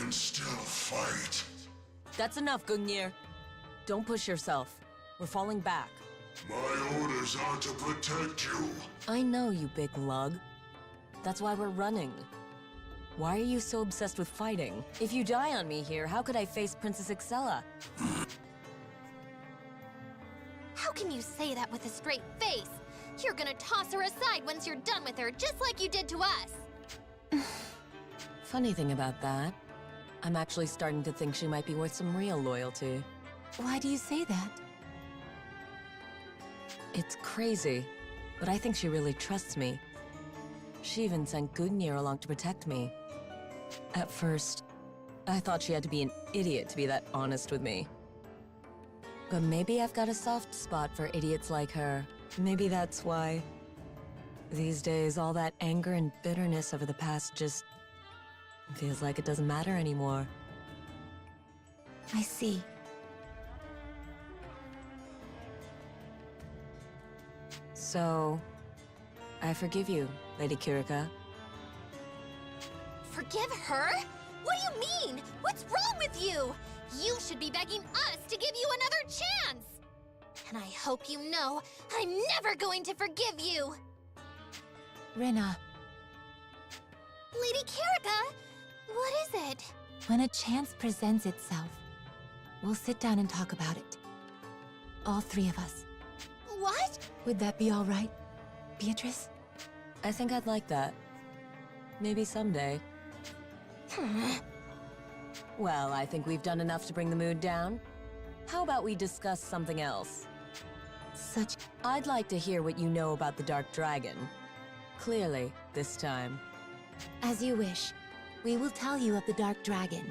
can still fight. That's enough, Gungnir. Don't push yourself. We're falling back. My orders are to protect you. I know, you big lug. That's why we're running. Why are you so obsessed with fighting? If you die on me here, how could I face Princess Excella? How can you say that with a straight face? You're gonna toss her aside once you're done with her, just like you did to us. Funny thing about that, I'm actually starting to think she might be worth some real loyalty. Why do you say that? It's crazy, but I think she really trusts me. She even sent Gungnir along to protect me. At first, I thought she had to be an idiot to be that honest with me. But maybe I've got a soft spot for idiots like her. Maybe that's why. These days, all that anger and bitterness over the past just feels like it doesn't matter anymore. I see. So, I forgive you, Lady Kirika. Forgive her? What do you mean? What's wrong with you? You should be begging us to give you another chance. And I hope you know, I'm never going to forgive you. Rena, Lady Kirika, what is it? when a chance presents itself, we'll sit down and talk about it. All three of us. What? Would that be all right, Beatrice? I think I'd like that. Maybe someday. Well, I think we've done enough to bring the mood down. How about we discuss something else? I'd like to hear what you know about the Dark Dragon. Clearly, this time. As you wish. We will tell you of the Dark Dragon,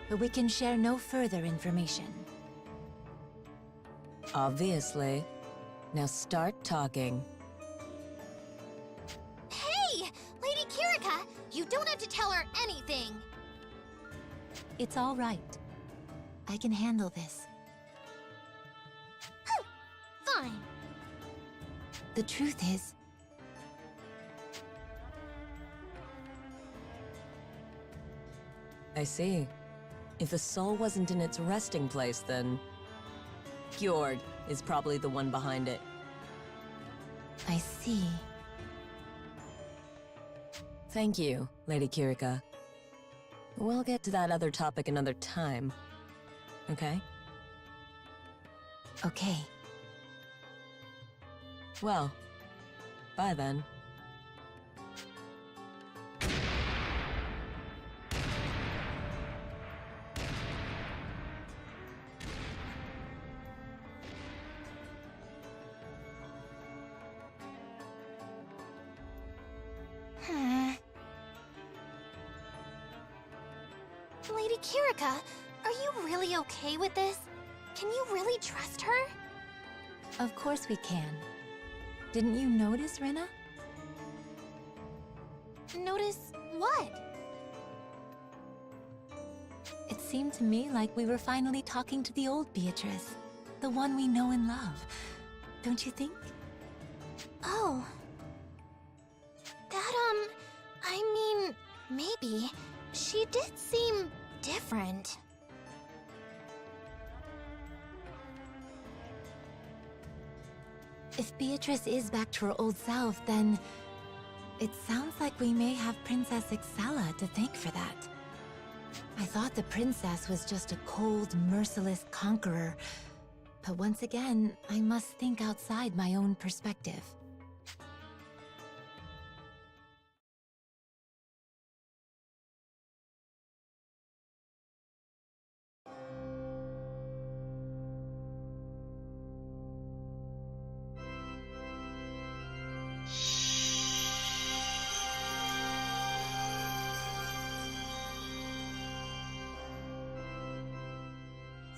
but we can share no further information. Obviously. Now start talking. Hey! Lady Kirika, you don't have to tell her anything. It's all right. I can handle this. Fine. The truth is, I see. If the soul wasn't in its resting place, then Gjord is probably the one behind it. I see. Thank you, Lady Kirika. We'll get to that other topic another time. Okay? Okay. Well, bye then. Lady Kirika, are you really okay with this? Can you really trust her? Of course we can. Didn't you notice, Rena? Notice what? It seemed to me like we were finally talking to the old Beatrice. The one we know and love. Don't you think? Oh. That, I mean, maybe. She did seem different. If Beatrice is back to her old self, then it sounds like we may have Princess Excella to thank for that. I thought the princess was just a cold, merciless conqueror, but once again, I must think outside my own perspective.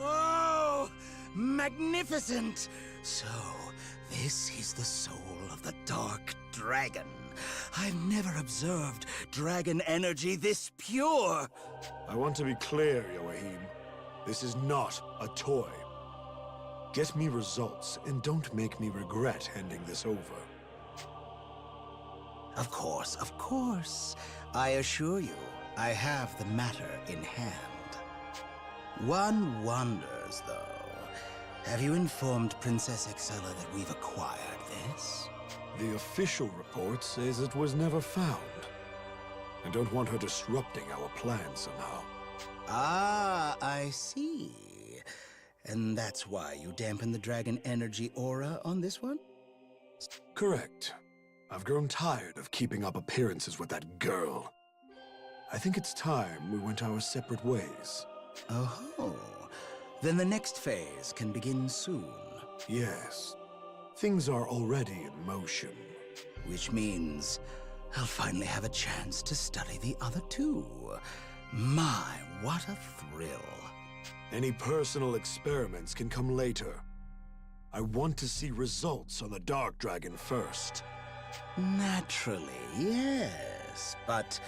Oh, magnificent! So, this is the soul of the Dark Dragon. I've never observed dragon energy this pure. I want to be clear, Yoahim. This is not a toy. Get me results, and don't make me regret handing this over. Of course, of course. I assure you, I have the matter in hand. One wonders, though, have you informed Princess Excella that we've acquired this? The official report says it was never found. I don't want her disrupting our plans somehow. Ah, I see. And that's why you dampen the dragon energy aura on this one? Correct. I've grown tired of keeping up appearances with that girl. I think it's time we went our separate ways. Oh, then the next phase can begin soon. Yes. Things are already in motion. Which means I'll finally have a chance to study the other two. My, what a thrill. Any personal experiments can come later. I want to see results on the Dark Dragon first. Naturally, yes. But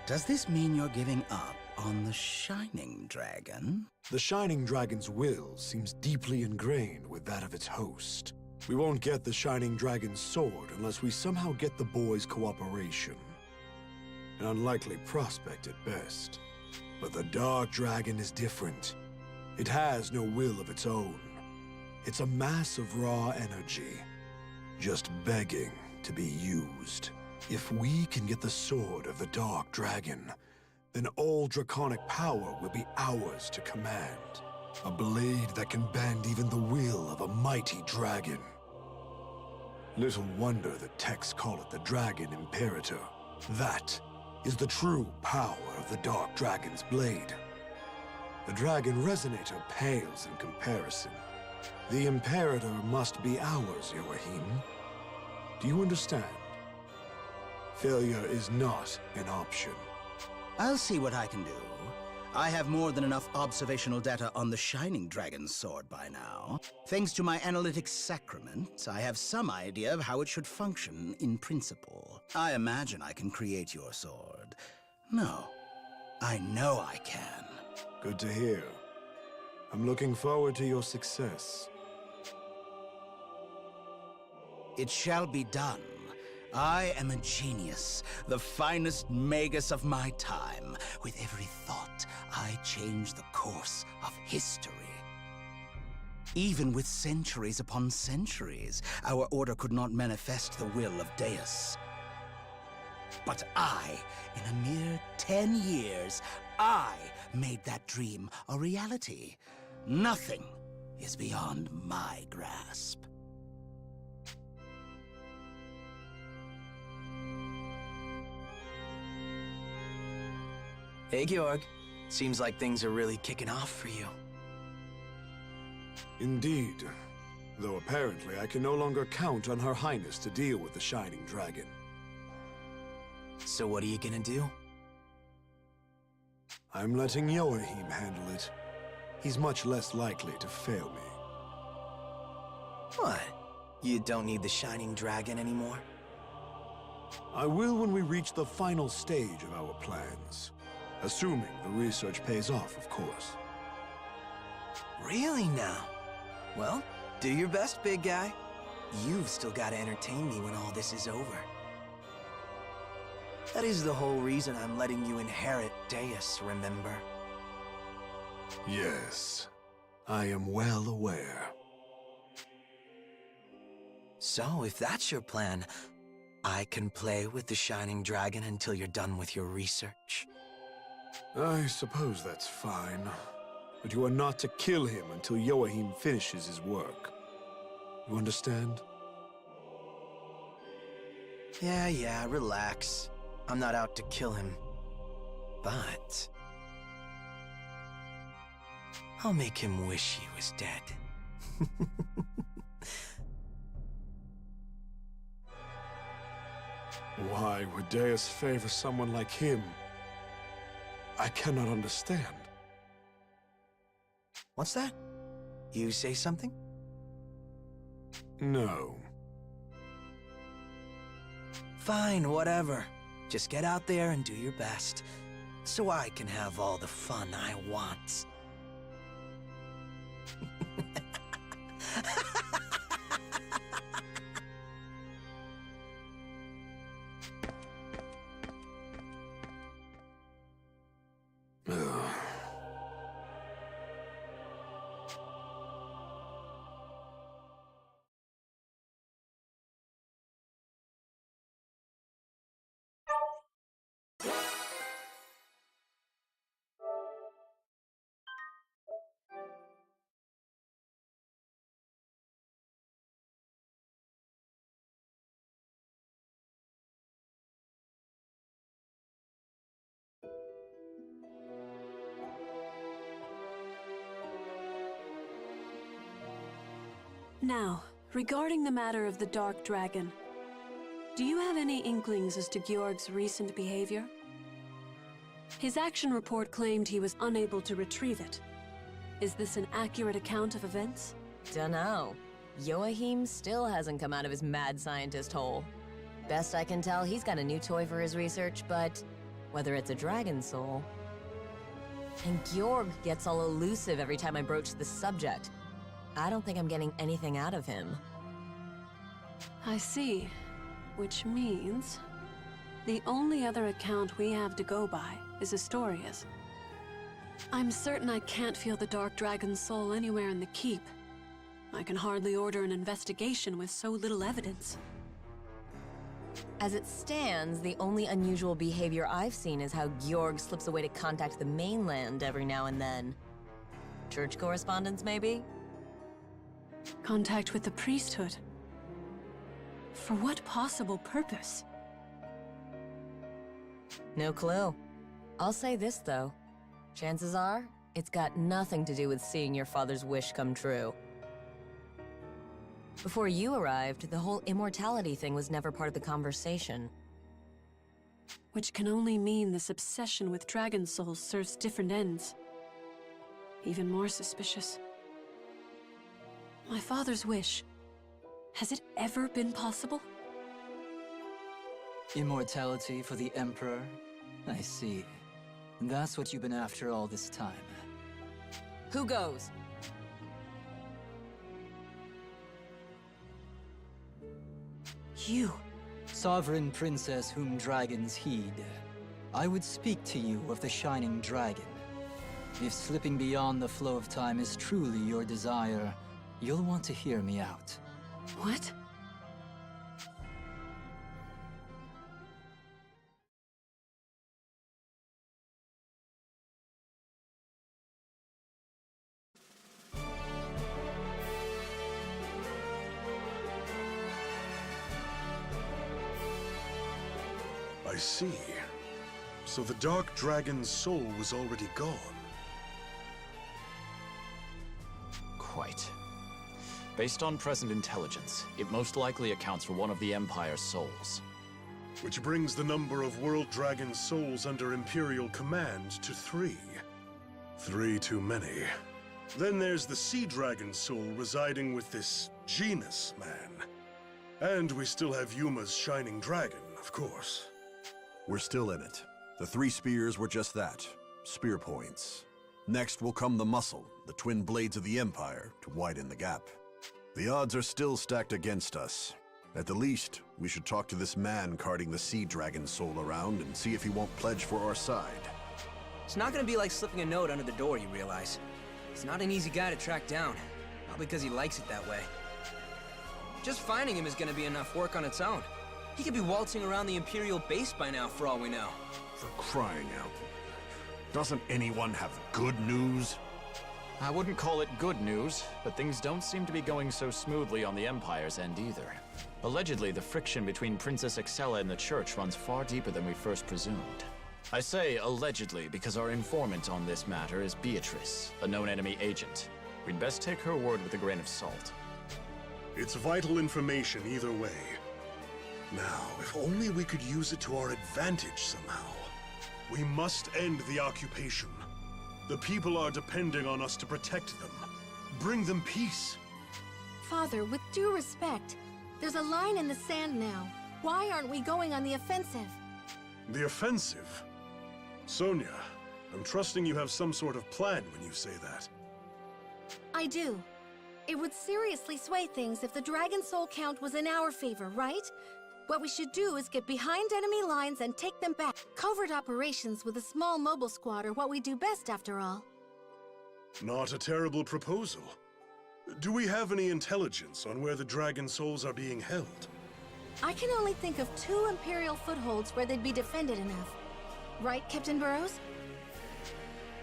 does this mean you're giving up on the Shining Dragon? The Shining Dragon's will seems deeply ingrained with that of its host. We won't get the Shining Dragon's sword unless we somehow get the boys' cooperation. An unlikely prospect at best. But the Dark Dragon is different. It has no will of its own. It's a mass of raw energy, just begging to be used. If we can get the sword of the Dark Dragon, then all draconic power will be ours to command. A blade that can bend even the will of a mighty dragon. Little wonder the texts call it the Dragon Imperator. That is the true power of the Dark Dragon's blade. The Dragon Resonator pales in comparison. The Imperator must be ours, Joachim. Do you understand? Failure is not an option. I'll see what I can do. I have more than enough observational data on the Shining Dragon's sword by now. Thanks to my analytics sacrament, I have some idea of how it should function in principle. I imagine I can create your sword. No, I know I can. Good to hear. I'm looking forward to your success. It shall be done. I am a genius, the finest magus of my time. With every thought, I change the course of history. Even with centuries upon centuries, our order could not manifest the will of Deus. But I, in a mere 10 years, I made that dream a reality. Nothing is beyond my grasp. Hey, Georg. Seems like things are really kicking off for you. Indeed. Though apparently I can no longer count on Her Highness to deal with the Shining Dragon. So what are you gonna do? I'm letting Joachim handle it. He's much less likely to fail me. What? You don't need the Shining Dragon anymore? I will when we reach the final stage of our plans. Assuming the research pays off, of course. Really now? Well, do your best, big guy. You've still got to entertain me when all this is over. That is the whole reason I'm letting you inherit Deus, remember? Yes, I am well aware. So, if that's your plan, I can play with the Shining Dragon until you're done with your research. I suppose that's fine. But you are not to kill him until Joachim finishes his work. You understand? Yeah, relax. I'm not out to kill him. But I'll make him wish he was dead. Why would Deus favor someone like him? I cannot understand. What's that? You say something? No. Fine, whatever. Just get out there and do your best, so I can have all the fun I want. Now, regarding the matter of the Dark Dragon, do you have any inklings as to Georg's recent behavior? His action report claimed he was unable to retrieve it. Is this an accurate account of events? Dunno. Joachim still hasn't come out of his mad scientist hole. Best I can tell, he's got a new toy for his research, but whether it's a dragon soul... And Georg gets all elusive every time I broach the subject. I don't think I'm getting anything out of him. I see. Which means... the only other account we have to go by is Astoria's. I'm certain I can't feel the Dark Dragon's soul anywhere in the keep. I can hardly order an investigation with so little evidence. As it stands, the only unusual behavior I've seen is how Georg slips away to contact the mainland every now and then. Church correspondence, maybe? Contact with the priesthood. For what possible purpose? No clue. I'll say this, though. Chances are, it's got nothing to do with seeing your father's wish come true. Before you arrived, the whole immortality thing was never part of the conversation. Which can only mean this obsession with dragon souls serves different ends. Even more suspicious. My father's wish. Has it ever been possible? Immortality for the Emperor? I see. That's what you've been after all this time. Who goes? You. Sovereign Princess whom dragons heed. I would speak to you of the Shining Dragon. If slipping beyond the flow of time is truly your desire, you'll want to hear me out. What? I see. So the Dark Dragon's soul was already gone. Quite. Based on present intelligence, it most likely accounts for one of the Empire's souls. Which brings the number of World Dragon souls under Imperial command to 3. 3 too many. Then there's the Sea Dragon soul residing with this Genus man. And we still have Yuma's Shining Dragon, of course. We're still in it. The 3 spears were just that. Spear points. Next will come the muscle, the twin blades of the Empire, to widen the gap. The odds are still stacked against us. At the least, we should talk to this man carting the Sea Dragon soul around and see if he won't pledge for our side. It's not gonna be like slipping a note under the door, you realize. He's not an easy guy to track down. Not because he likes it that way. Just finding him is gonna be enough work on its own. He could be waltzing around the Imperial base by now, for all we know. For crying out. Doesn't anyone have good news? I wouldn't call it good news, but things don't seem to be going so smoothly on the Empire's end either. Allegedly, the friction between Princess Excella and the Church runs far deeper than we first presumed. I say allegedly because our informant on this matter is Beatrice, a known enemy agent. We'd best take her word with a grain of salt. It's vital information either way. Now, if only we could use it to our advantage somehow. We must end the occupation. The people are depending on us to protect them. Bring them peace. Father, with due respect, there's a line in the sand now. Why aren't we going on the offensive? The offensive? Sonia, I'm trusting you have some sort of plan when you say that. I do. It would seriously sway things if the Dragon Soul count was in our favor, right? What we should do is get behind enemy lines and take them back. Covert operations with a small mobile squad are what we do best, after all. Not a terrible proposal. Do we have any intelligence on where the Dragon Souls are being held? I can only think of 2 Imperial footholds where they'd be defended enough. Right, Captain Burrows?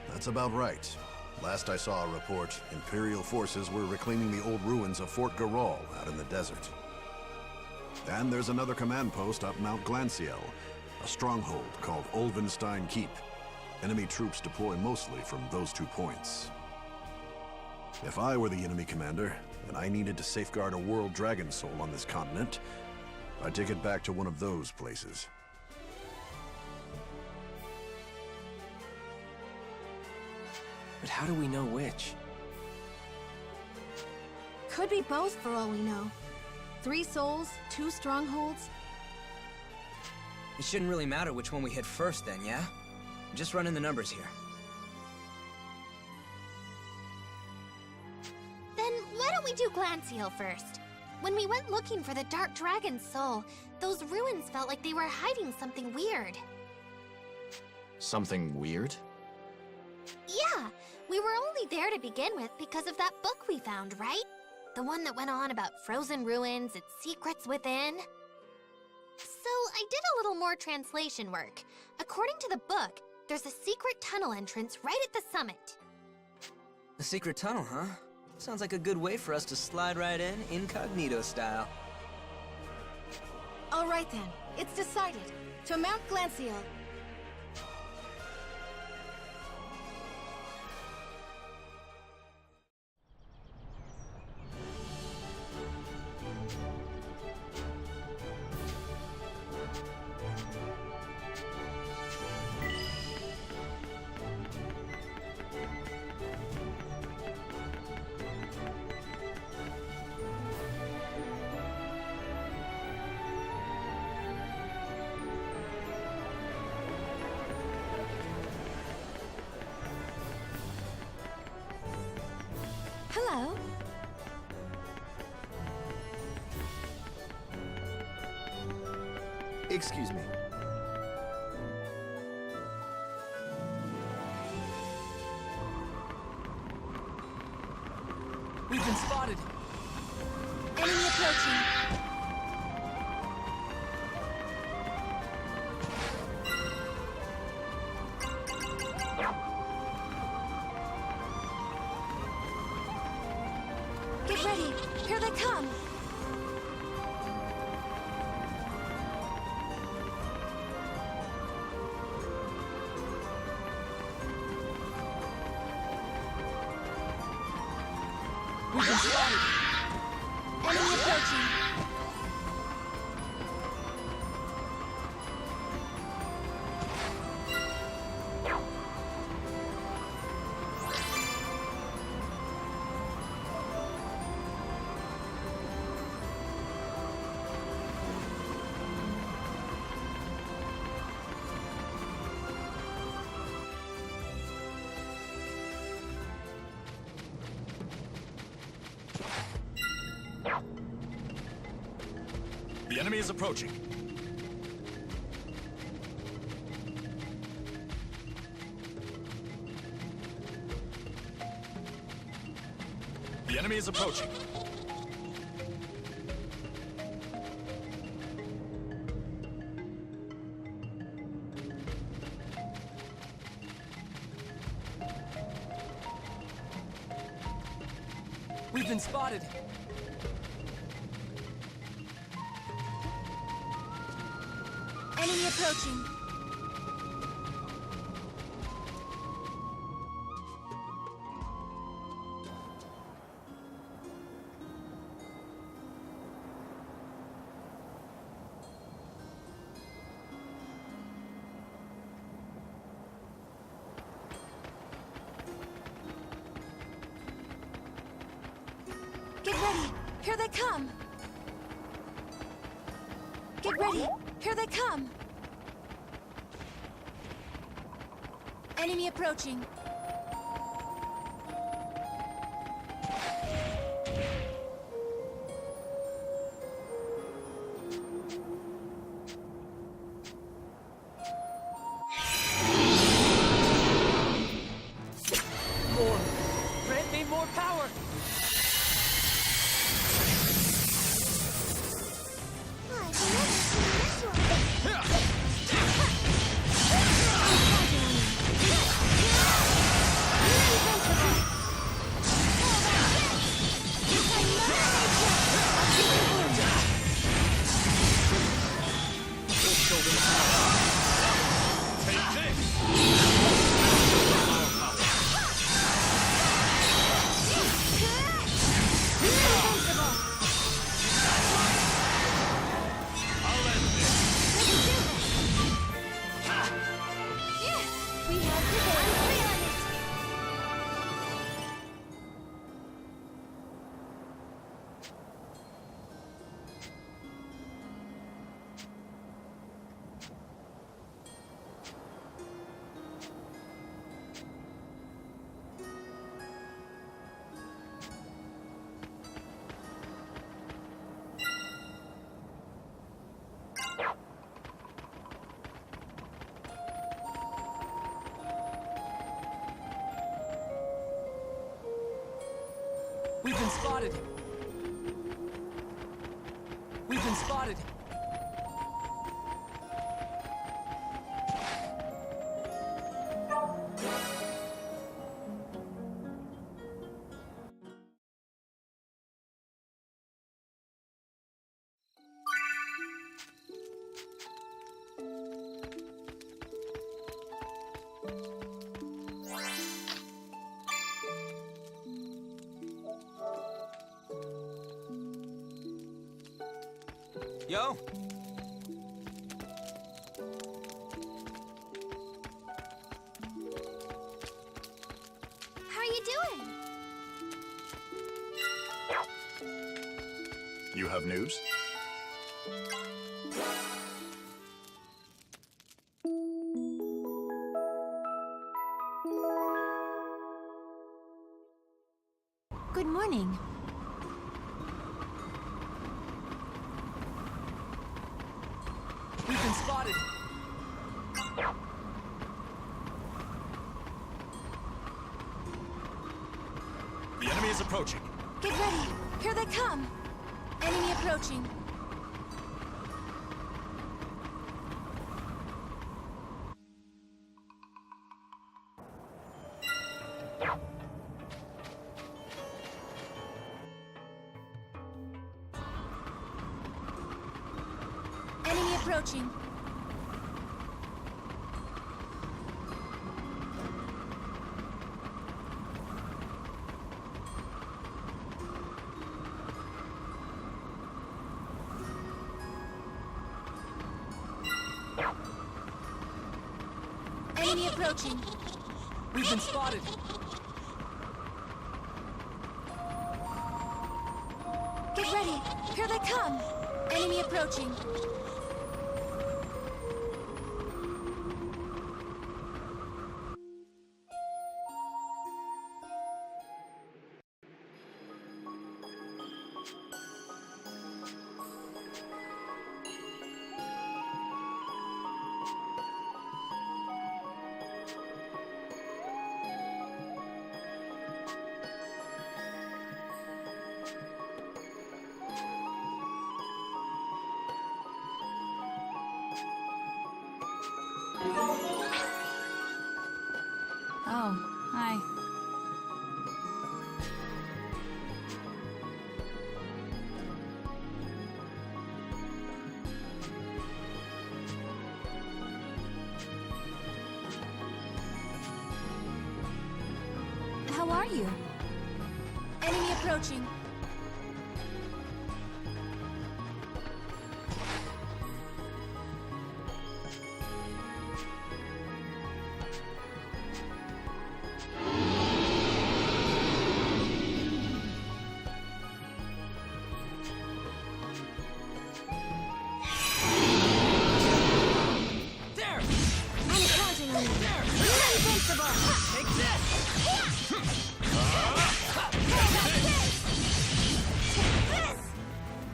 That's about right. Last I saw a report, Imperial forces were reclaiming the old ruins of Fort Garal out in the desert. And there's another command post up Mount Glanciel, a stronghold called Ulvenstein Keep. Enemy troops deploy mostly from those 2 points. If I were the enemy commander, and I needed to safeguard a world dragon soul on this continent, I'd take it back to one of those places. But how do we know which? Could be both for all we know. 3 souls, 2 strongholds. It shouldn't really matter which one we hit first then, yeah? Just running the numbers here. Then why don't we do Glancial first? When we went looking for the Dark Dragon's soul, those ruins felt like they were hiding something weird. Something weird? Yeah, we were only there to begin with because of that book we found, right? The one that went on about frozen ruins and secrets within. So I did a little more translation work. According to the book, there's a secret tunnel entrance right at the summit. A secret tunnel, huh? Sounds like a good way for us to slide right in, incognito style. All right then, it's decided. To Mount Glancial. Hello. Excuse me. We've been spotted! Enemy approaching. Get ready. Here they come. We've been spotted! Enemy approaching. The enemy is approaching. The enemy is approaching. We've been spotted! Enemy approaching. Get ready. Here they come. Get ready. Here they come. Enemy approaching. More! Grant me more power! I've never seen this one. We've been spotted! We've been spotted! Yo! How are you doing? You have news? Good morning. We've been spotted! The enemy is approaching. Get ready. Here they come. Enemy approaching. Enemy approaching. Enemy approaching. We've been spotted! Get ready. Here they come. Enemy approaching. Oh, hi. How are you? Enemy approaching. There! I'm counting on you. You're invincible. Take this!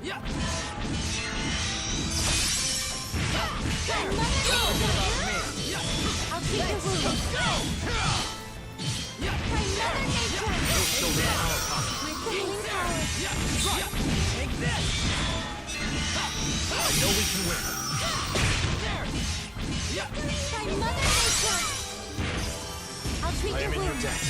Yeah! There! I'll keep your wounds. Yeah! My mother nature! My healing power. Right! Take this! I know we can win. There! Yeah! My mother nature! I'll treat I your am in your wounds. debt.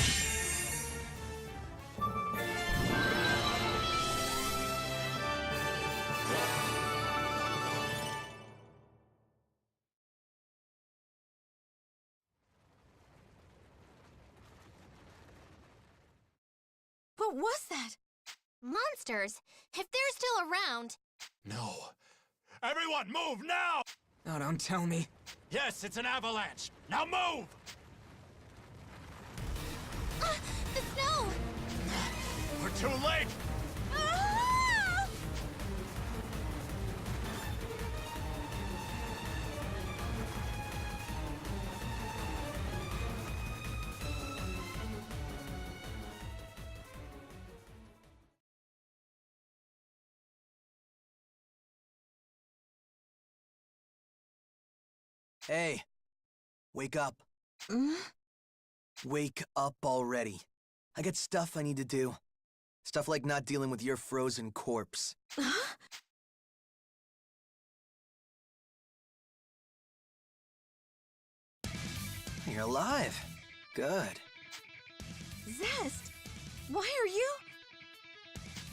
What was that? Monsters! If they're still around, No. Everyone, move now! Oh, don't tell me. Yes, it's an avalanche. Now move! the snow! We're too late! Ah! Hey, wake up. Wake up already. I got stuff I need to do. Stuff like not dealing with your frozen corpse. Huh? You're alive. Good. Zest? Why are you?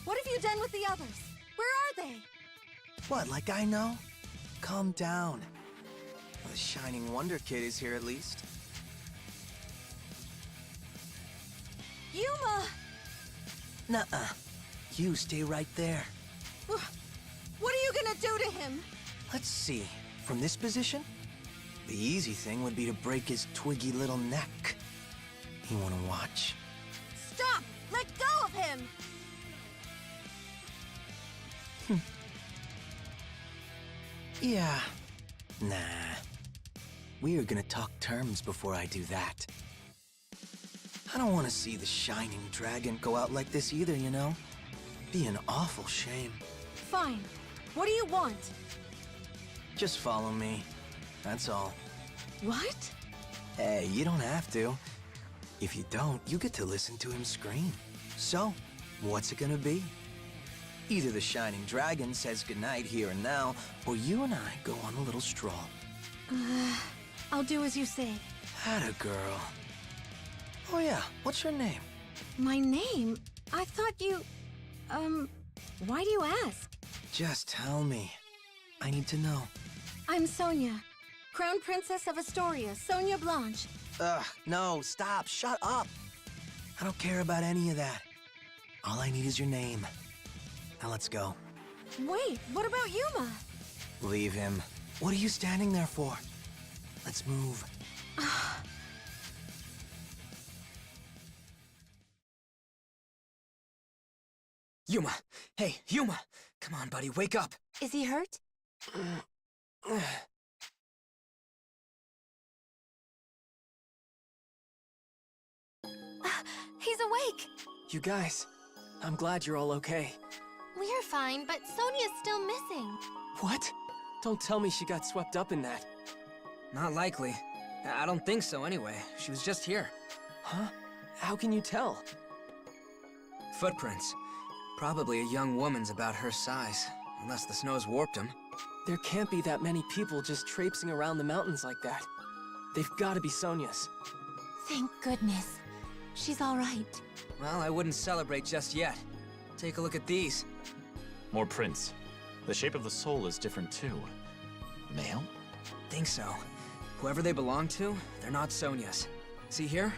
What have you done with the others? Where are they? What, like I know? Calm down. Well, the Shining Wonder Kid is here at least. Yuma! Nuh-uh. You stay right there. What are you gonna do to him? Let's see. From this position, the easy thing would be to break his twiggy little neck. You wanna watch? Stop! Let go of him! Yeah. Nah. We are gonna talk terms before I do that. I don't want to see the Shining Dragon go out like this either, you know? Be an awful shame. Fine. What do you want? Just follow me. That's all. What? Hey, you don't have to. If you don't, you get to listen to him scream. So, what's it gonna be? Either the Shining Dragon says goodnight here and now, or you and I go on a little stroll. I'll do as you say. Atta girl. Oh yeah, what's your name? My name? I thought you... why do you ask? Just tell me. I need to know. I'm Sonia, Crown Princess of Astoria, Sonia Blanche. Ugh, no, stop, shut up. I don't care about any of that. All I need is your name. Now let's go. Wait, what about Yuma? Leave him. What are you standing there for? Let's move. Yuma! Hey, Yuma! Come on, buddy, wake up! Is he hurt? He's awake. You guys, I'm glad you're all okay. We're fine, but Sonia's still missing. What? Don't tell me she got swept up in that. Not likely. I don't think so anyway. She was just here. Huh? How can you tell? Footprints. Probably a young woman's about her size, unless the snow's warped them. There can't be that many people just traipsing around the mountains like that. They've got to be Sonia's. Thank goodness. She's all right. Well, I wouldn't celebrate just yet. Take a look at these. More prints. The shape of the soul is different too. Male? Think so. Whoever they belong to, they're not Sonia's. See here?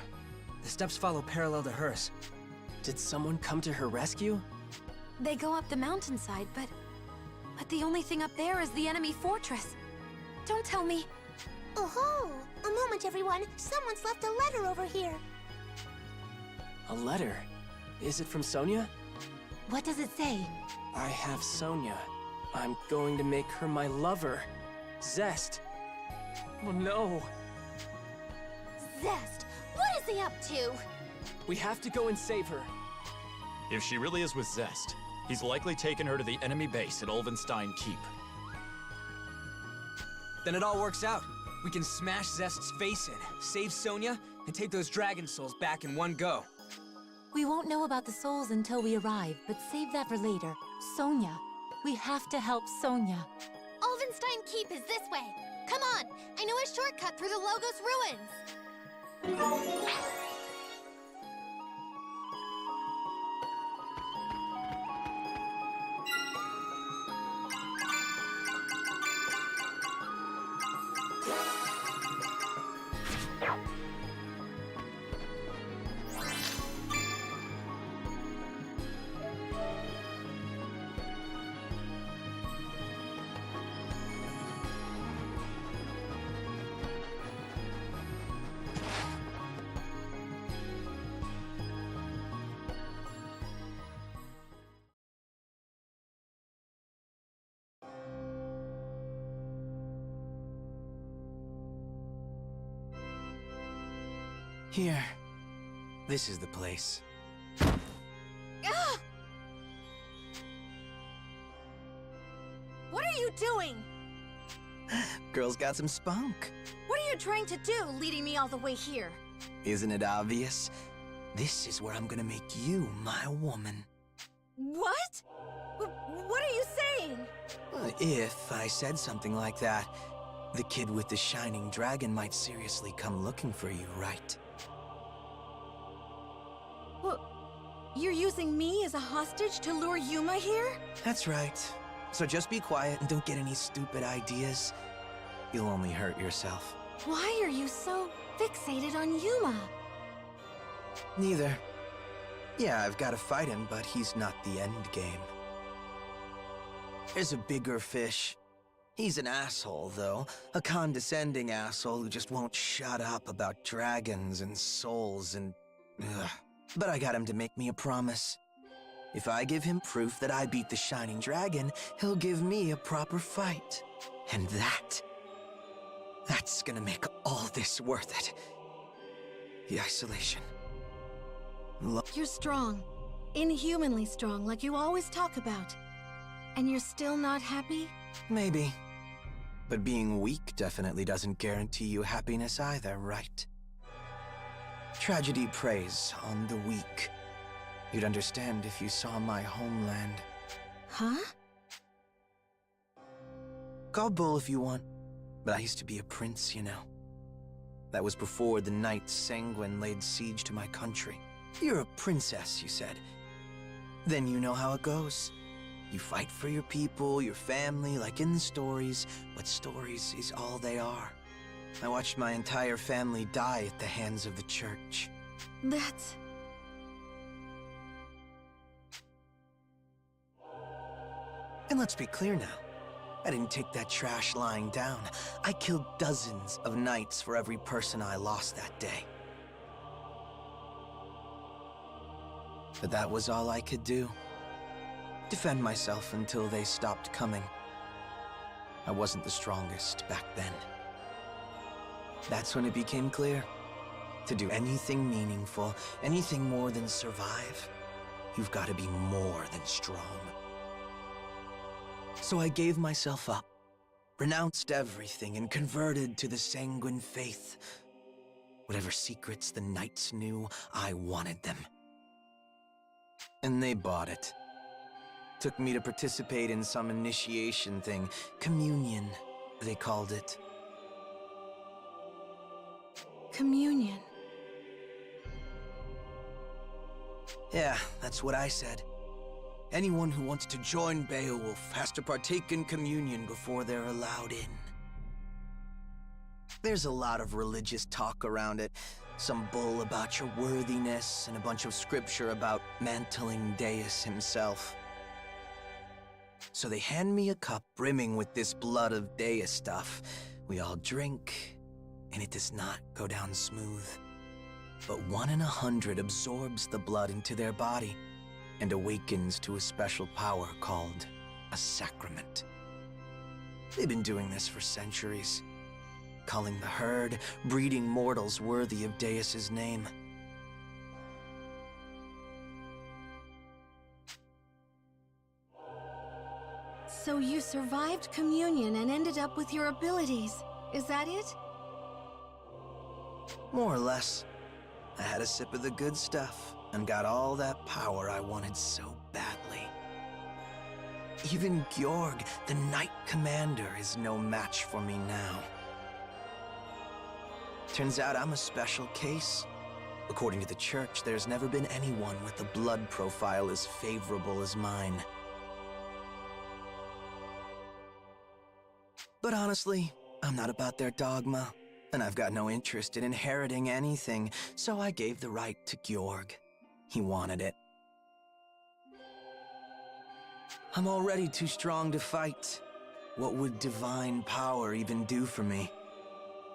The steps follow parallel to hers. Did someone come to her rescue? They go up the mountainside, but the only thing up there is the enemy fortress. Don't tell me. Oh-ho! A moment, everyone. Someone's left a letter over here. A letter? Is it from Sonia? What does it say? I have Sonia. I'm going to make her my lover. Zest. Oh no. Zest, what is he up to? We have to go and save her. If she really is with Zest, he's likely taken her to the enemy base at Ulvenstein Keep. Then it all works out. We can smash Zest's face in, save Sonia, and take those dragon souls back in one go. We won't know about the souls until we arrive, but save that for later. Sonia. We have to help Sonia. Ulvenstein Keep is this way. Come on, I know a shortcut through the Logos ruins. Here. This is the place. Ah! What are you doing? Girl's got some spunk. What are you trying to do, leading me all the way here? Isn't it obvious? This is where I'm gonna make you my woman. What? What are you saying? If I said something like that, the kid with the shining dragon might seriously come looking for you, right? Well, you're using me as a hostage to lure Yuma here? That's right. So just be quiet and don't get any stupid ideas. You'll only hurt yourself. Why are you so fixated on Yuma? Neither. Yeah, I've got to fight him, but he's not the end game. There's a bigger fish. He's an asshole, though. A condescending asshole who just won't shut up about dragons and souls and... Ugh. But I got him to make me a promise. If I give him proof that I beat the Shining Dragon, he'll give me a proper fight. And that's gonna make all this worth it. The isolation. You're strong. Inhumanly strong, like you always talk about. And you're still not happy? Maybe. But being weak definitely doesn't guarantee you happiness either, right? Tragedy preys on the weak. You'd understand if you saw my homeland. Huh? Call bull if you want. But I used to be a prince, you know. That was before the Knights Sanguine laid siege to my country. You're a princess, you said. Then you know how it goes. You fight for your people, your family, like in the stories, but stories is all they are. I watched my entire family die at the hands of the church. That's... And let's be clear now. I didn't take that trash lying down. I killed dozens of knights for every person I lost that day. But that was all I could do. Defend myself until they stopped coming. I wasn't the strongest back then. That's when it became clear. To do anything meaningful, anything more than survive, you've got to be more than strong. So I gave myself up, renounced everything, and converted to the Sanguine faith. Whatever secrets the Knights knew, I wanted them. And they bought it. Took me to participate in some initiation thing. Communion, they called it. Communion. Yeah, that's what I said. Anyone who wants to join Beowulf has to partake in communion before they're allowed in. There's a lot of religious talk around it. Some bull about your worthiness, and a bunch of scripture about mantling Deus himself. So they hand me a cup brimming with this blood of Deus stuff. We all drink, and it does not go down smooth. But 1 in 100 absorbs the blood into their body and awakens to a special power called a sacrament. They've been doing this for centuries, culling the herd, breeding mortals worthy of Deus's name. So you survived communion and ended up with your abilities. Is that it? More or less. I had a sip of the good stuff and got all that power I wanted so badly. Even Georg, the Knight Commander, is no match for me now. Turns out I'm a special case. According to the Church, there's never been anyone with a blood profile as favorable as mine. But honestly, I'm not about their dogma, and I've got no interest in inheriting anything, so I gave the right to Georg. He wanted it. I'm already too strong to fight. What would divine power even do for me?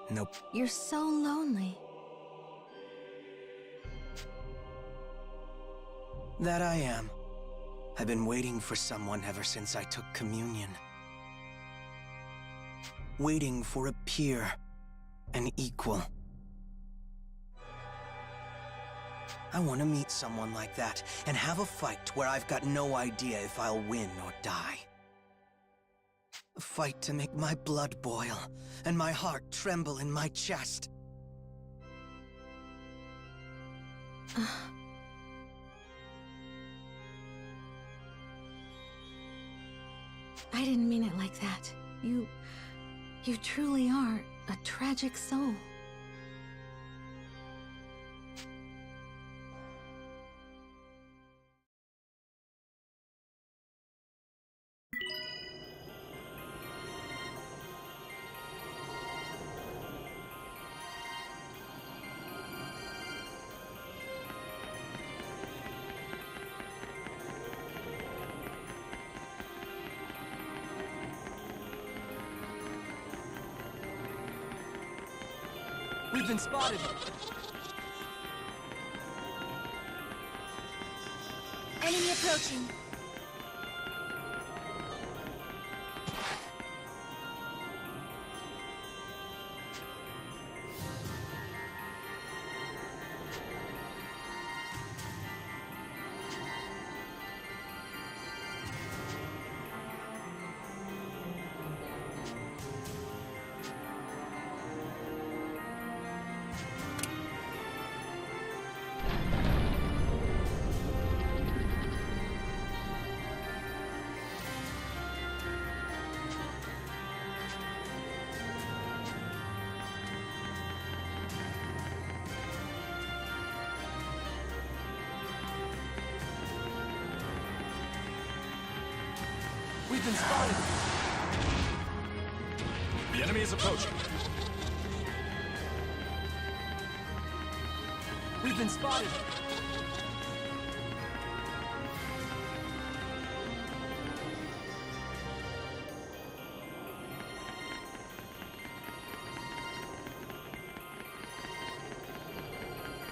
Nope. You're so lonely. That I am. I've been waiting for someone ever since I took communion. Waiting for a peer, an equal. I want to meet someone like that and have a fight where I've got no idea if I'll win or die. A fight to make my blood boil and my heart tremble in my chest. I didn't mean it like that. You truly are a tragic soul. We've been spotted! Enemy approaching. We've been spotted! The enemy is approaching. We've been spotted!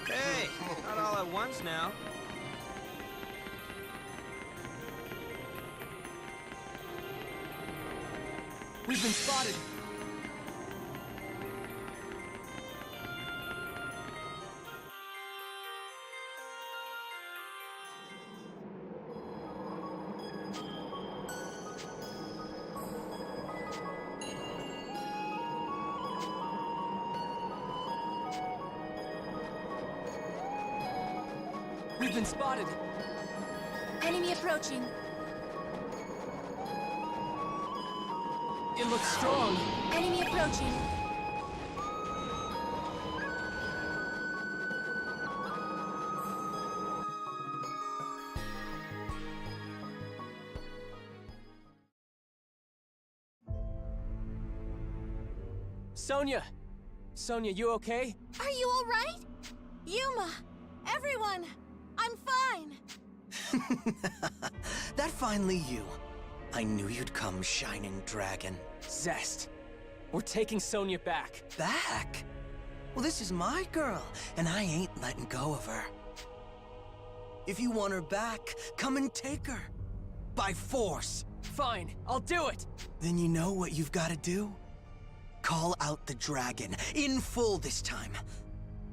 Hey, not all at once now. We've been spotted! We've been spotted! Enemy approaching. It looks strong! Enemy approaching. Sonia! Sonia, you okay? Are you all right? Yuma! Everyone! I'm fine! That finally you. I knew you'd come, Shining Dragon. Zest! We're taking Sonia back. Back? Well, this is my girl, and I ain't letting go of her. If you want her back, come and take her. By force. Fine, I'll do it! Then you know what you've got to do? Call out the dragon, in full this time.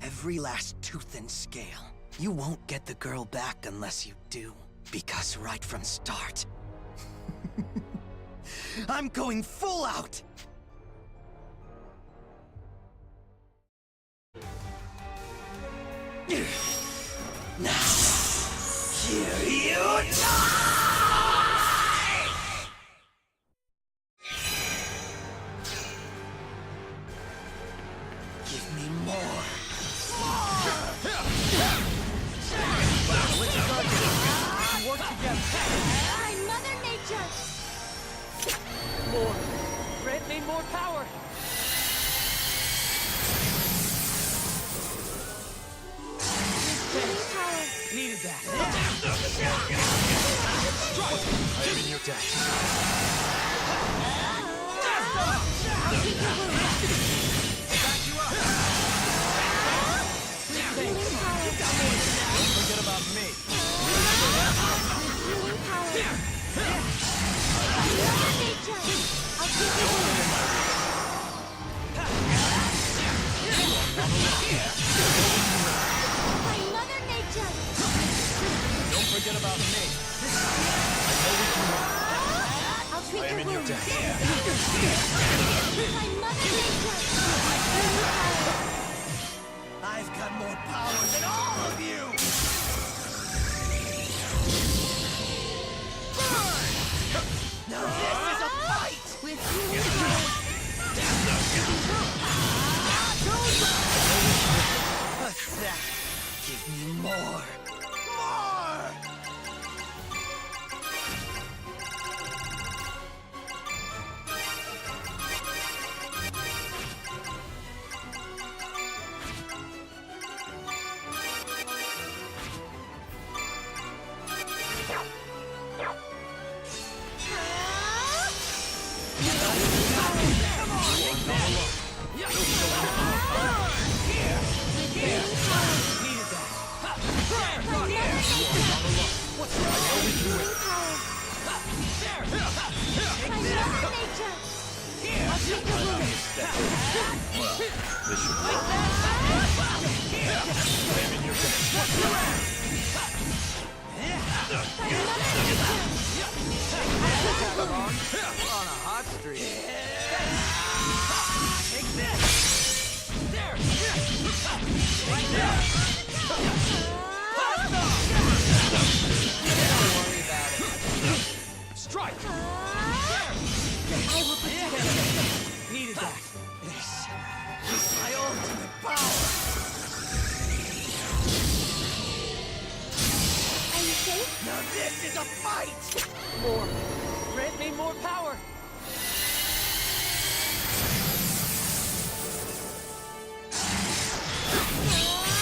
Every last tooth and scale. You won't get the girl back unless you do. Because right from start, I'm going full out! Now, here you die! Give me more. Work together! I'm Mother Nature! More! Grant me more power! Needed that. I am in your debt. Back you up! Don't forget about me. Don't forget about me. I know what you want. I am in your debt. I've got more power than all of you! Now this is We're on a hot streak. Take this! There! Right there! Don't worry about it. Strike! I will protect you. Needed that. This is my ultimate power. Are you safe? Now this is a fight! More. Grant me more power.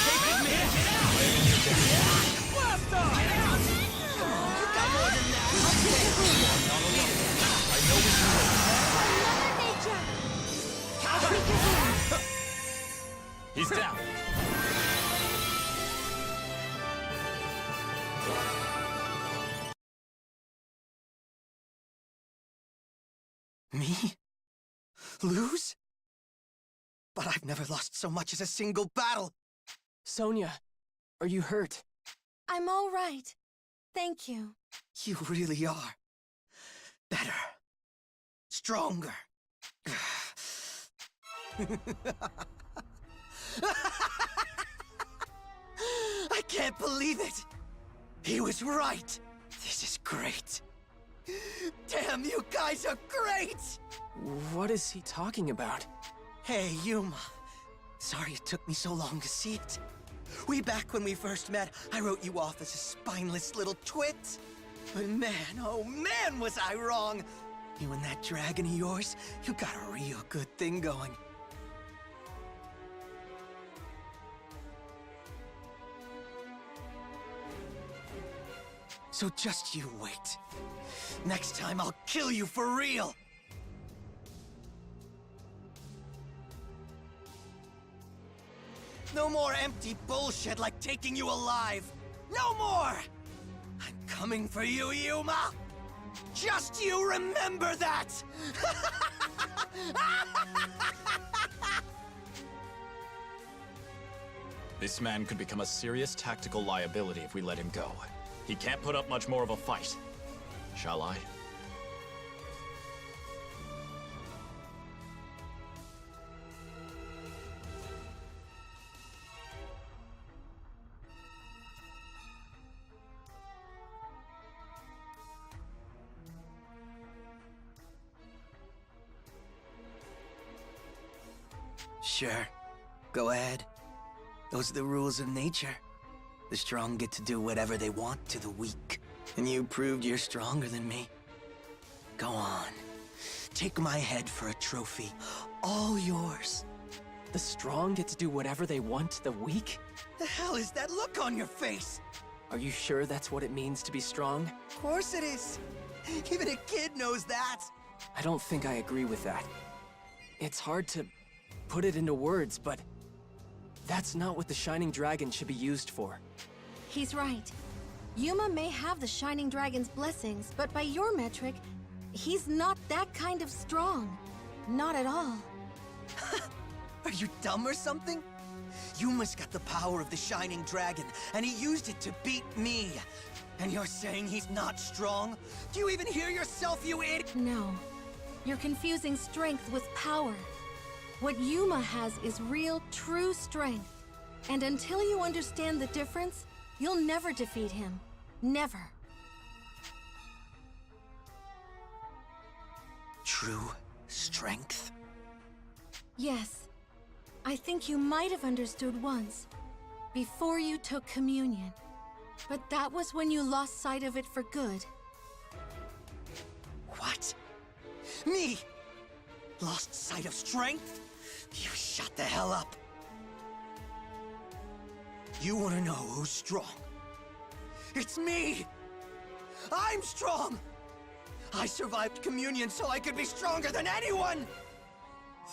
Take me! Get out! Blast off! Get out! Come on, you got more than that. I know what you Mother Nature! He's down. Me? Lose? But I've never lost so much as a single battle! Sonia, are you hurt? I'm all right. Thank you. You really are. Better. Stronger. I can't believe it! He was right! This is great! Damn, you guys are great! What is he talking about? Hey, Yuma. Sorry it took me so long to see it. Way back when we first met, I wrote you off as a spineless little twit. But man, oh man, was I wrong! You and that dragon of yours, you got a real good thing going. So just you wait. Next time I'll kill you for real! No more empty bullshit like taking you alive! No more! I'm coming for you, Yuma! Just you remember that! This man could become a serious tactical liability if we let him go. He can't put up much more of a fight. Shall I? Sure. Go ahead. Those are the rules of nature. The strong get to do whatever they want to the weak. And you proved you're stronger than me. Go on. Take my head for a trophy. All yours. The strong get to do whatever they want to the weak? The hell is that look on your face? Are you sure that's what it means to be strong? Of course it is. Even a kid knows that. I don't think I agree with that. It's hard to put it into words, but that's not what the Shining Dragon should be used for. He's right. Yuma may have the Shining Dragon's blessings, but by your metric, he's not that kind of strong. Not at all. Are you dumb or something? Yuma's got the power of the Shining Dragon, and he used it to beat me. And you're saying he's not strong? Do you even hear yourself, you idiot? No. You're confusing strength with power. What Yuma has is real, true strength. And until you understand the difference, you'll never defeat him. Never. True strength? Yes. I think you might have understood once, before you took communion. But that was when you lost sight of it for good. What? Me? Lost sight of strength? You shut the hell up. You want to know who's strong? It's me! I'm strong! I survived communion so I could be stronger than anyone!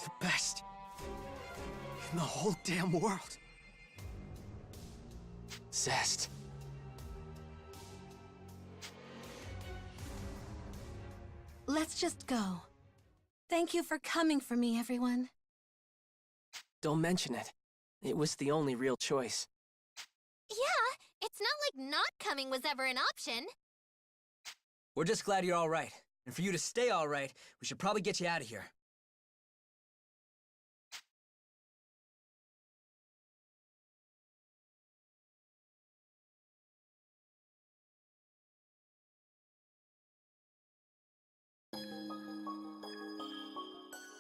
The best in the whole damn world. Zest. Let's just go. Thank you for coming for me, everyone. Don't mention it. It was the only real choice. Yeah, it's not like not coming was ever an option. We're just glad you're all right. And for you to stay all right, we should probably get you out of here.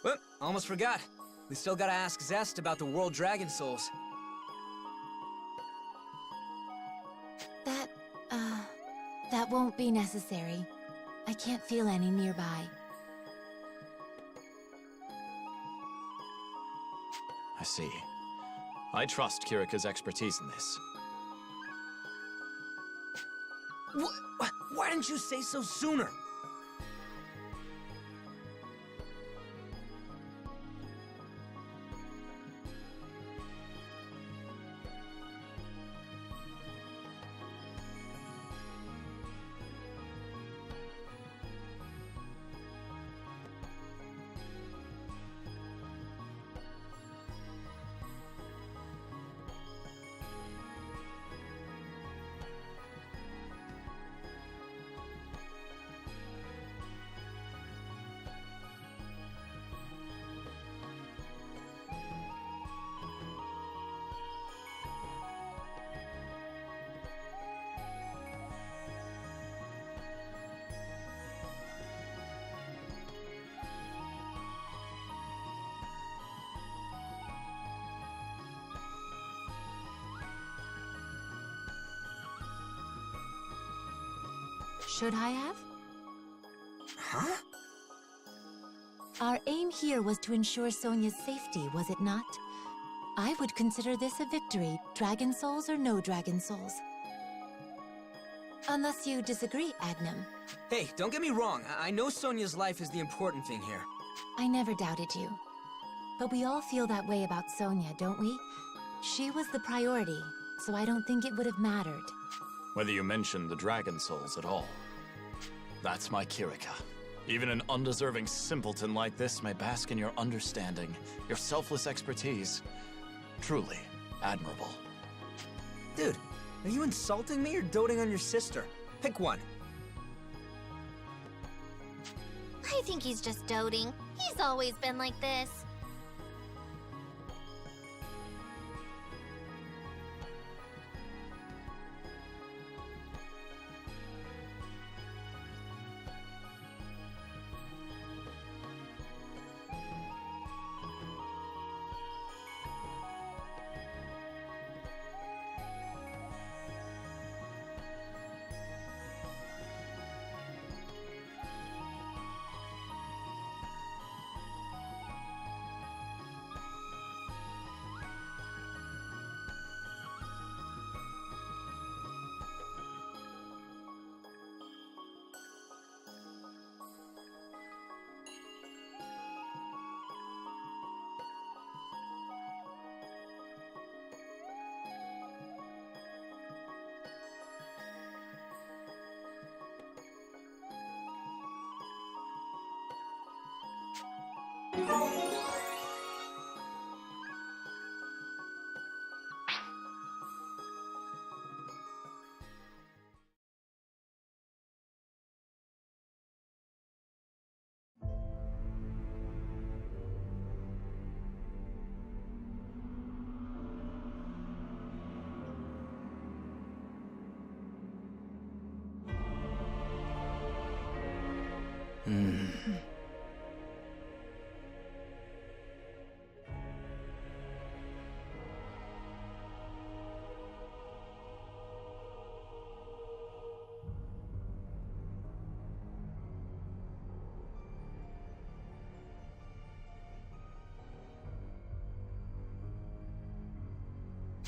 Whoop, almost forgot. We still gotta ask Zest about the World Dragon Souls. That won't be necessary. I can't feel any nearby. I see. I trust Kirika's expertise in this. Why didn't you say so sooner? Should I have? Huh? Our aim here was to ensure Sonia's safety, was it not? I would consider this a victory, Dragon Souls or no Dragon Souls. Unless you disagree, Agnum. Hey, don't get me wrong. I know Sonia's life is the important thing here. I never doubted you. But we all feel that way about Sonia, don't we? She was the priority, so I don't think it would have mattered. Whether you mention the Dragon Souls at all. That's my Kirika. Even an undeserving simpleton like this may bask in your understanding, your selfless expertise. Truly admirable. Dude, are you insulting me or doting on your sister? Pick one. I think he's just doting. He's always been like this.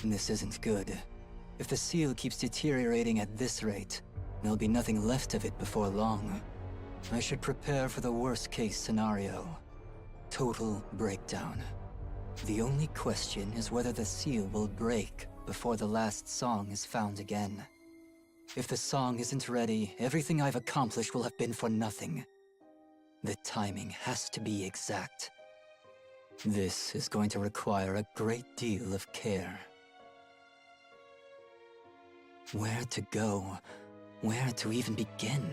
This isn't good. If the seal keeps deteriorating at this rate, there'll be nothing left of it before long. I should prepare for the worst-case scenario. Total breakdown. The only question is whether the seal will break before the last song is found again. If the song isn't ready, everything I've accomplished will have been for nothing. The timing has to be exact. This is going to require a great deal of care. Where to go? Where to even begin?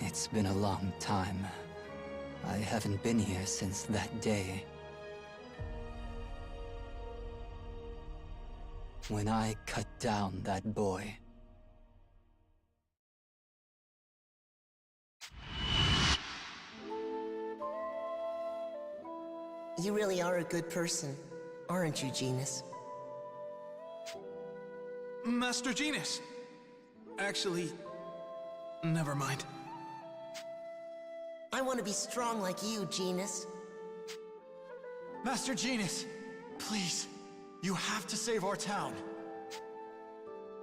It's been a long time. I haven't been here since that day. When I cut down that boy. You really are a good person, aren't you, Genus? Master Genus! Actually, never mind. I want to be strong like you, Genus. Master Genus, please, you have to save our town.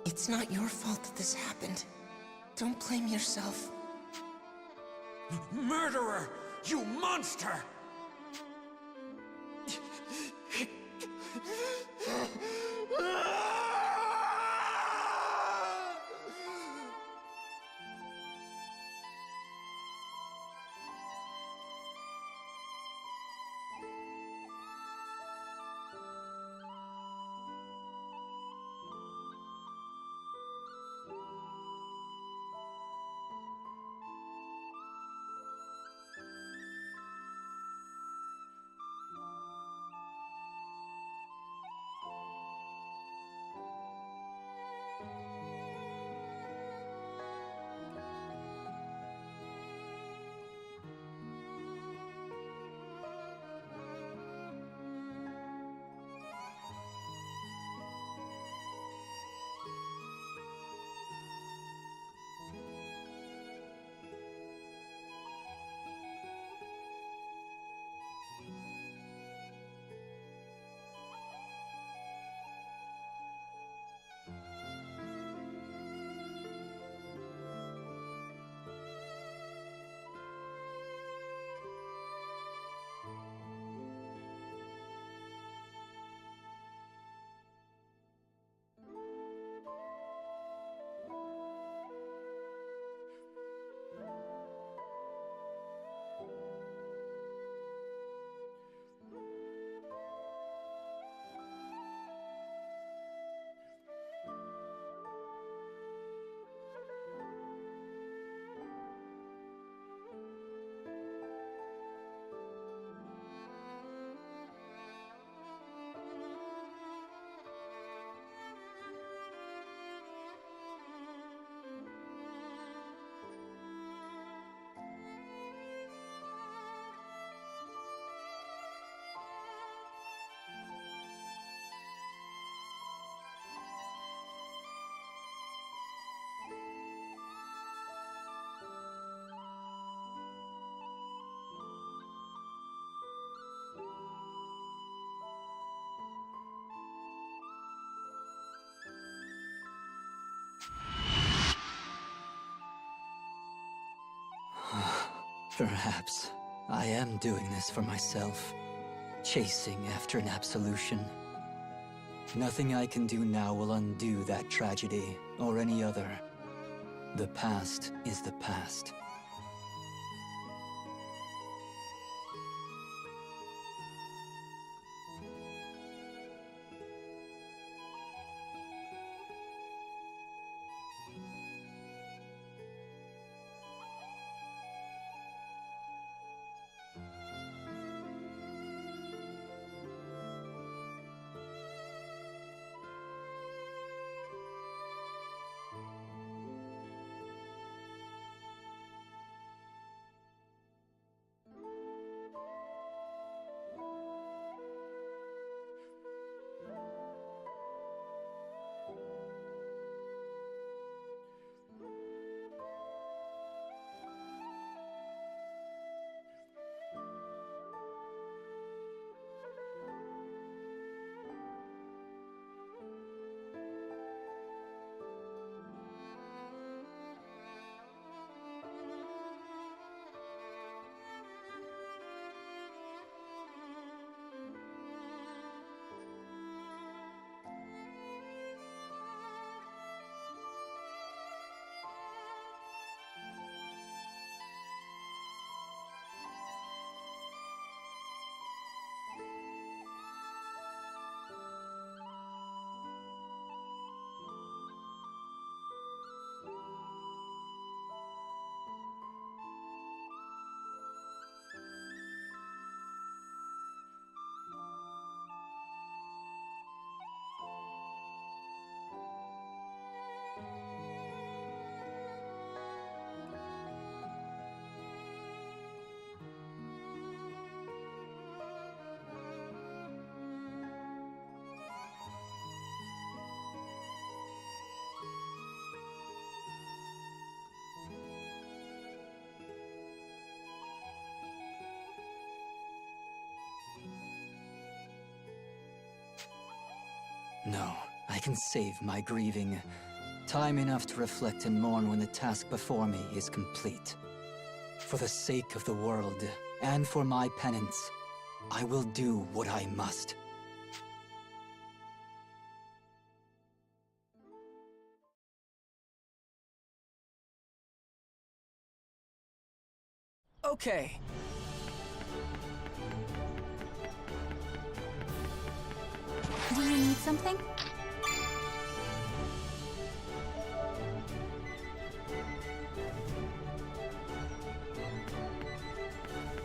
It's not your fault that this happened. Don't blame yourself. Murderer! You monster! Perhaps I am doing this for myself, chasing after an absolution. Nothing I can do now will undo that tragedy, or any other. The past is the past. No, I can save my grieving. Time enough to reflect and mourn when the task before me is complete. For the sake of the world, and for my penance, I will do what I must. Okay. Do you need something?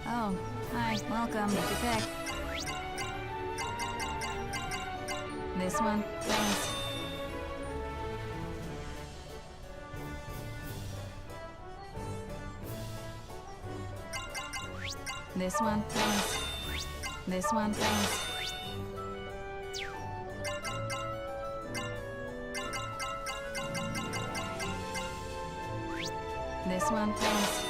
Oh, hi, welcome. Take your pick. This one, thanks. This one, thanks. This one, thanks. This one, thanks.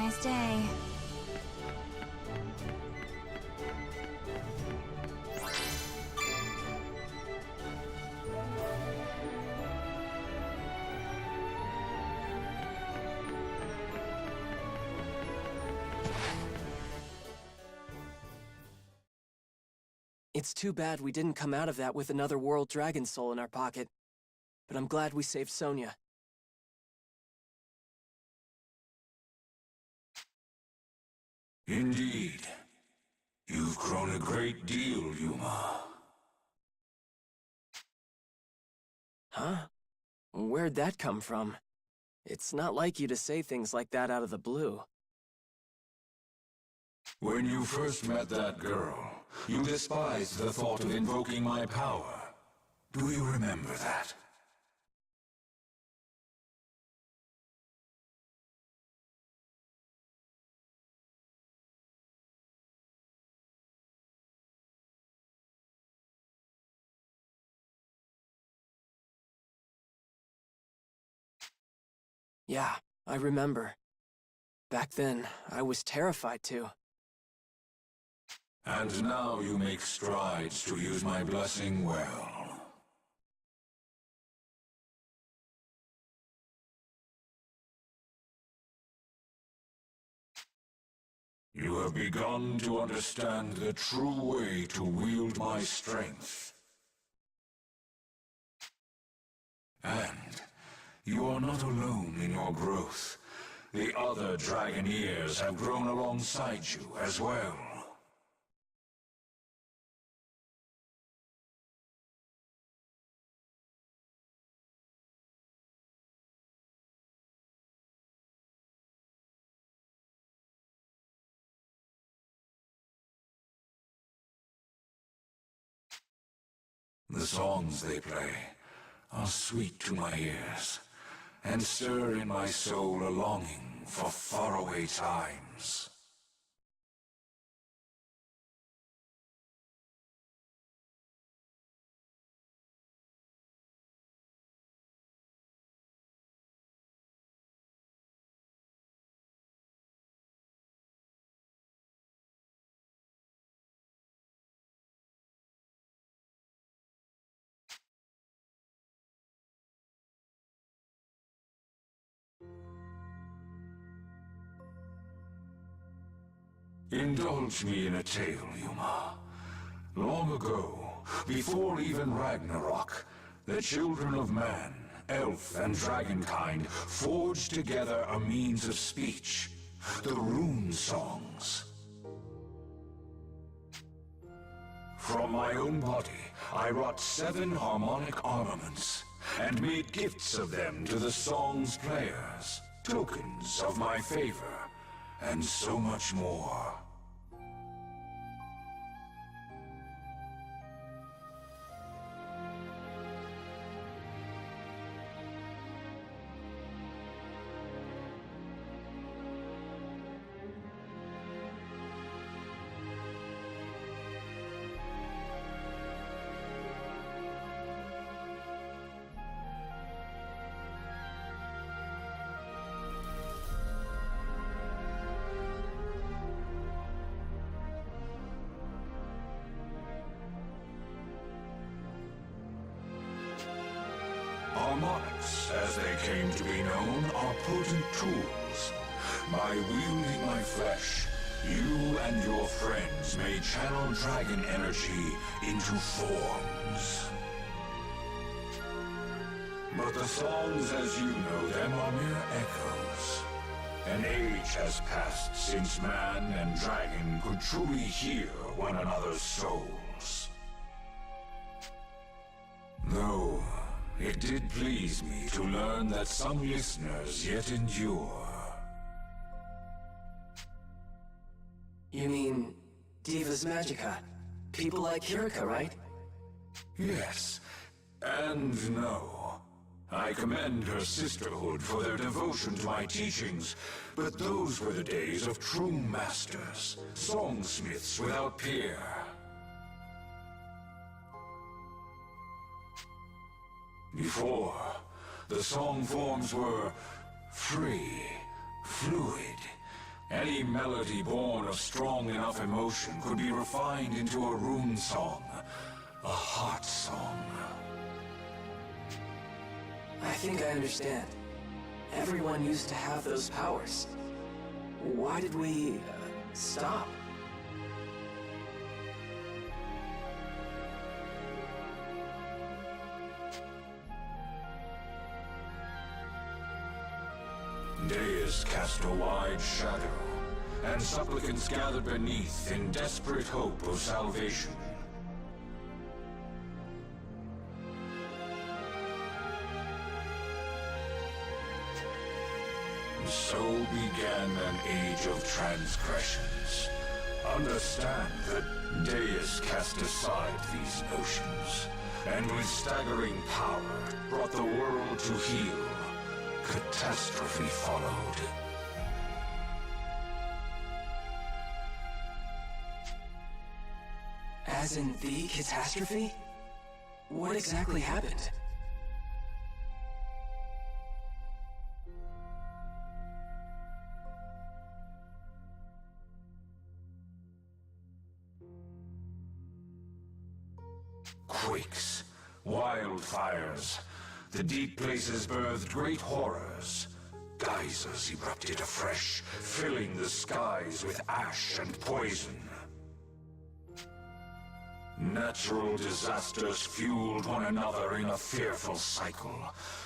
nice day. It's too bad we didn't come out of that with another World Dragon Soul in our pocket. But I'm glad we saved Sonia. Indeed. You've grown a great deal, Yuma. Huh? Where'd that come from? It's not like you to say things like that out of the blue. When you first met that girl, you despised the thought of invoking my power. Do you remember that? Yeah, I remember. Back then, I was terrified too. And now you make strides to use my blessing well. You have begun to understand the true way to wield my strength. And you are not alone in your growth. The other Dragoneers have grown alongside you as well. The songs they play are sweet to my ears, and stir in my soul a longing for faraway times. Indulge me in a tale, Yuma. Long ago, before even Ragnarok, the children of man, elf and dragonkind, forged together a means of speech, the rune songs. From my own body, I wrought 7 harmonic armaments, and made gifts of them to the song's players, tokens of my favor, and so much more. Harmonics, as they came to be known, are potent tools. By wielding my flesh, you and your friends may channel dragon energy into forms. But the songs as you know them are mere echoes. An age has passed since man and dragon could truly hear one another's souls. Though it did please me to learn that some listeners yet endure. You mean Divas Magica? People like Kirika, right? Yes, and no. I commend her sisterhood for their devotion to my teachings, but those were the days of true masters, songsmiths without peer. Before, the song forms were free, fluid, Any melody born of strong enough emotion could be refined into a rune song, a heart song. I think I understand. Everyone used to have those powers. Why did we stop? Deus cast a wide shadow, and supplicants gathered beneath in desperate hope of salvation. So began an age of transgressions. Understand that Deus cast aside these notions, and with staggering power brought the world to heel. Catastrophe followed. As in the catastrophe? What exactly happened? Quakes, wildfires. The deep places birthed great horrors. Geysers erupted afresh, filling the skies with ash and poison. Natural disasters fueled one another in a fearful cycle,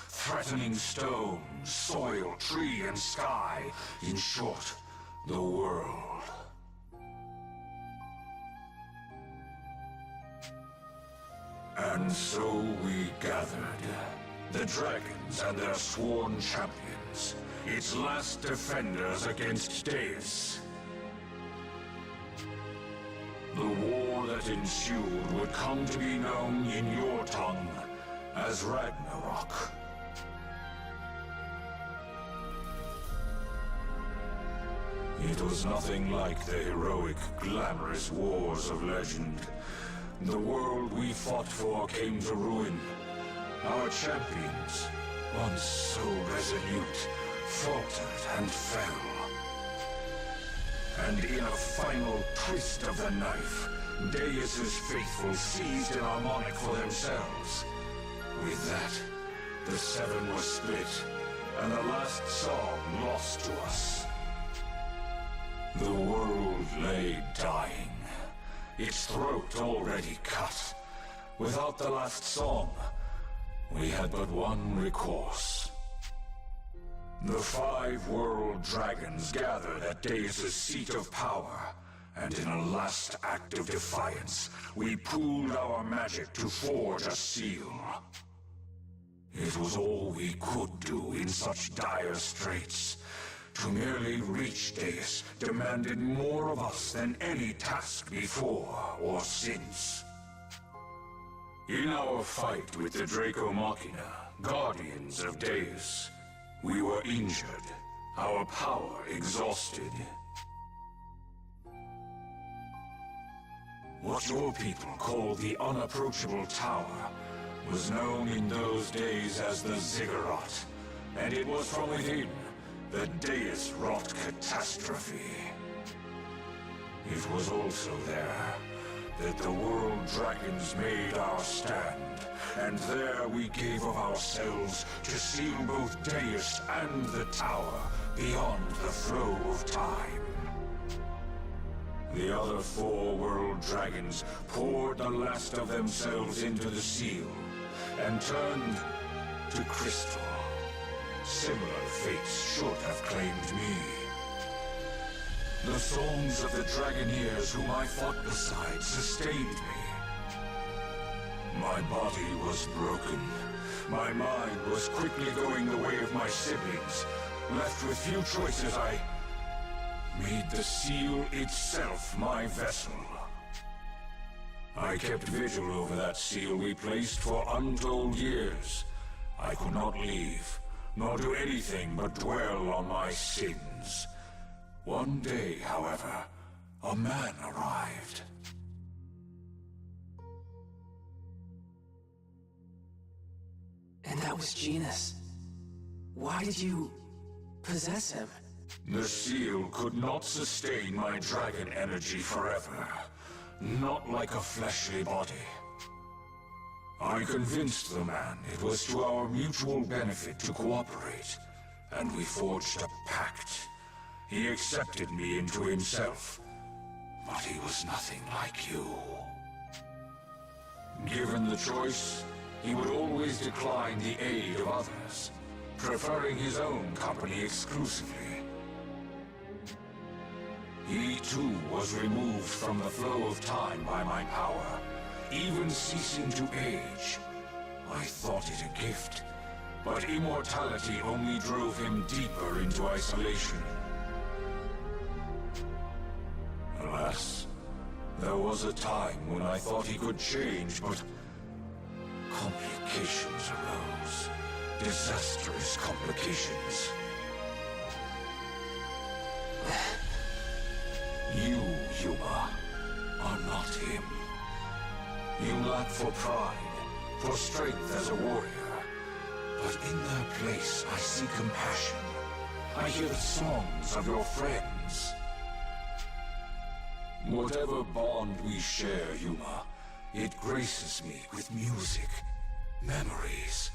threatening stone, soil, tree, and sky. In short, the world. And so we gathered. The dragons and their sworn champions. Its last defenders against Deus. The war that ensued would come to be known in your tongue as Ragnarok. It was nothing like the heroic, glamorous wars of legend. The world we fought for came to ruin. Our champions, once so resolute, faltered and fell. And in a final twist of the knife, Deus's faithful seized an harmonic for themselves. With that, the seven was split, and the last song lost to us. The world lay dying, its throat already cut. Without the last song, we had but one recourse. The 5 world dragons gathered at Deus's seat of power, and in a last act of defiance, we pooled our magic to forge a seal. It was all we could do in such dire straits. To merely reach Deus demanded more of us than any task before or since. In our fight with the Draco Machina, guardians of Deus, we were injured, our power exhausted. What your people call the unapproachable tower was known in those days as the Ziggurat, and it was from within that Deus wrought catastrophe. It was also there that the world dragons made our stand, and there we gave of ourselves to seal both Deus and the tower beyond the flow of time. The other 4 world dragons poured the last of themselves into the seal, and turned to crystal. Similar fates should have claimed me. The songs of the Dragoneers whom I fought beside sustained me. My body was broken. My mind was quickly going the way of my siblings. Left with few choices, I made the seal itself my vessel. I kept vigil over that seal we placed for untold years. I could not leave, nor do anything but dwell on my sins. One day, however, a man arrived. And that was Genus. Why did you possess him? The seal could not sustain my dragon energy forever. Not like a fleshly body. I convinced the man it was to our mutual benefit to cooperate, and we forged a pact. He accepted me into himself, but he was nothing like you. Given the choice, he would always decline the aid of others, preferring his own company exclusively. He too was removed from the flow of time by my power, even ceasing to age. I thought it a gift, but immortality only drove him deeper into isolation. Alas, there was a time when I thought he could change, but complications arose. Disastrous complications. You, Yuma, are not him. You lack for pride, for strength as a warrior. But in their place, I see compassion. I hear the songs of your friends. Whatever bond we share, Yuma, it graces me with music, memories,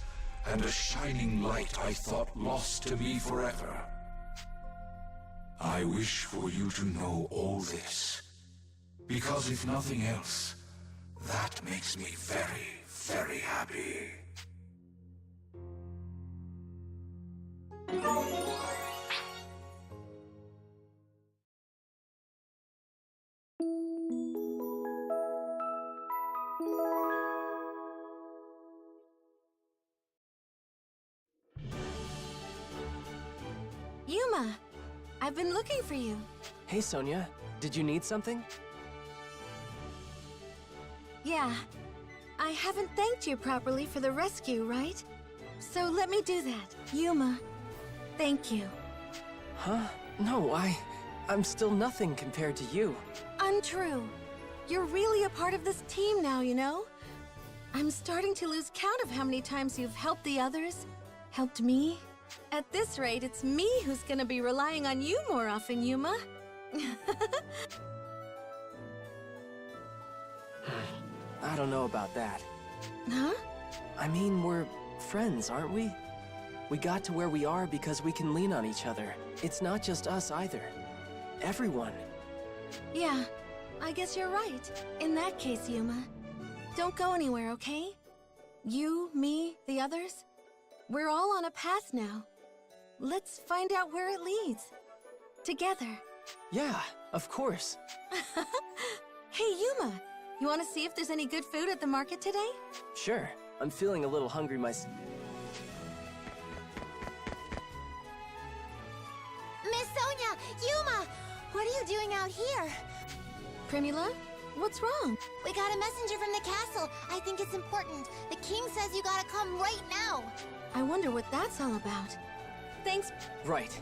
and a shining light I thought lost to me forever. I wish for you to know all this, because if nothing else, that makes me very, very happy. Yuma, I've been looking for you. Hey, Sonia. Did you need something? Yeah. I haven't thanked you properly for the rescue, right? So let me do that. Yuma, thank you. Huh? No, I'm still nothing compared to you. Untrue. You're really a part of this team now, you know? I'm starting to lose count of how many times you've helped the others, helped me. At this rate, it's me who's gonna be relying on you more often, Yuma. I don't know about that. Huh? I mean, we're friends, aren't we? We got to where we are because we can lean on each other. It's not just us either. Everyone. Yeah, I guess you're right. In that case, Yuma, don't go anywhere, okay? You, me, the others, we're all on a path now. Let's find out where it leads. Together. Yeah, of course. Hey, Yuma, you want to see if there's any good food at the market today? Sure. I'm feeling a little hungry myself. Miss Sonia! Yuma! What are you doing out here? Primula, what's wrong? We got a messenger from the castle. I think it's important. The king says you gotta come right now. I wonder what that's all about. Thanks. Right.